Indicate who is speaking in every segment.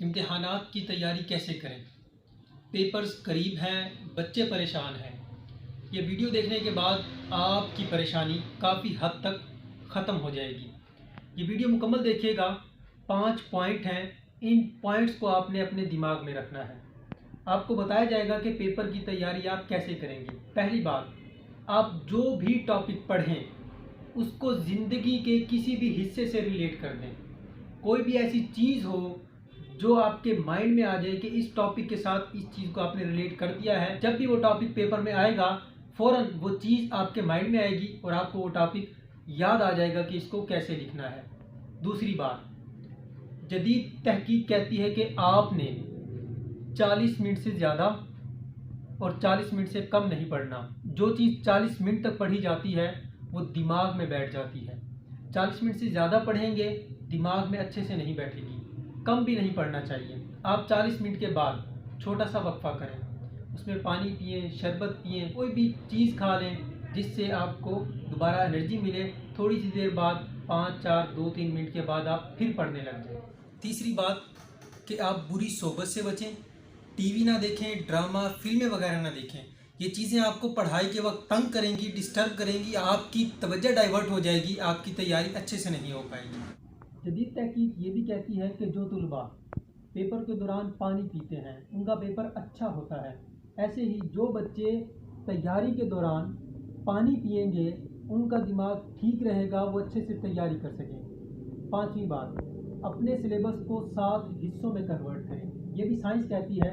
Speaker 1: इम्तिहानात की तैयारी कैसे करें। पेपर्स करीब हैं, बच्चे परेशान हैं। ये वीडियो देखने के बाद आपकी परेशानी काफ़ी हद तक ख़त्म हो जाएगी। ये वीडियो मुकम्मल देखिएगा। 5 पॉइंट हैं, इन पॉइंट्स को आपने अपने दिमाग में रखना है। आपको बताया जाएगा कि पेपर की तैयारी आप कैसे करेंगे। पहली बात, आप जो भी टॉपिक पढ़ें उसको ज़िंदगी के किसी भी हिस्से से रिलेट कर दें। कोई भी ऐसी चीज़ हो जो आपके माइंड में आ जाए कि इस टॉपिक के साथ इस चीज़ को आपने रिलेट कर दिया है, जब भी वो टॉपिक पेपर में आएगा फ़ौरन वो चीज़ आपके माइंड में आएगी और आपको वो टॉपिक याद आ जाएगा कि इसको कैसे लिखना है। दूसरी बात, जदीद तहकीक कहती है कि आपने 40 मिनट से ज़्यादा और 40 मिनट से कम नहीं पढ़ना। जो चीज़ 40 मिनट तक पढ़ी जाती है वो दिमाग में बैठ जाती है। 40 मिनट से ज़्यादा पढ़ेंगे दिमाग में अच्छे से नहीं बैठेगी। कम भी नहीं पढ़ना चाहिए। आप 40 मिनट के बाद छोटा सा वक्फा करें, उसमें पानी पिएं, शरबत पिएं, कोई भी चीज़ खा लें जिससे आपको दोबारा एनर्जी मिले। थोड़ी सी देर बाद 5, 4, 2, 3 मिनट के बाद आप फिर पढ़ने लग जाएं। तीसरी बात कि आप बुरी सोबत से बचें। टीवी ना देखें, ड्रामा, फिल्में वगैरह ना देखें। ये चीज़ें आपको पढ़ाई के वक्त तंग करेंगी, डिस्टर्ब करेंगी, आपकी तवज्जो डाइवर्ट हो जाएगी, आपकी तैयारी अच्छे से नहीं हो पाएगी। जदीद तहकीक ये भी कहती है कि जो तुलबा पेपर के दौरान पानी पीते हैं उनका पेपर अच्छा होता है। ऐसे ही जो बच्चे तैयारी के दौरान पानी पिएंगे उनका दिमाग ठीक रहेगा, वो अच्छे से तैयारी कर सकें। पांचवी बात, अपने सिलेबस को 7 हिस्सों में कन्वर्ट करें। ये भी साइंस कहती है,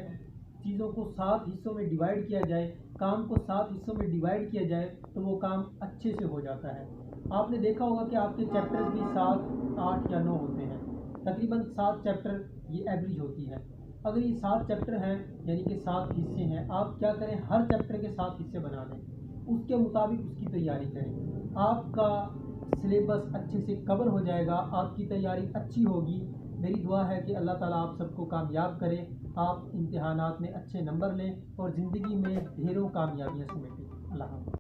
Speaker 1: चीज़ों को 7 हिस्सों में डिवाइड किया जाए, काम को 7 हिस्सों में डिवाइड किया जाए तो वो काम अच्छे से हो जाता है। आपने देखा होगा कि आपके चैप्टर्स भी 7, 8 या 9 होते हैं। तकरीबन 7 चैप्टर ये एवरेज होती है। अगर ये 7 चैप्टर हैं यानी कि 7 हिस्से हैं, आप क्या करें, हर चैप्टर के 7 हिस्से बना लें, उसके मुताबिक उसकी तैयारी करें। आपका सिलेबस अच्छे से कवर हो जाएगा, आपकी तैयारी अच्छी होगी। मेरी दुआ है कि अल्लाह ताला आप सबको कामयाब करे, आप इम्तिहानात में अच्छे नंबर लें और ज़िंदगी में ढेरों कामयाबियाँ समेटें। अल्लाह हाफ़िज़।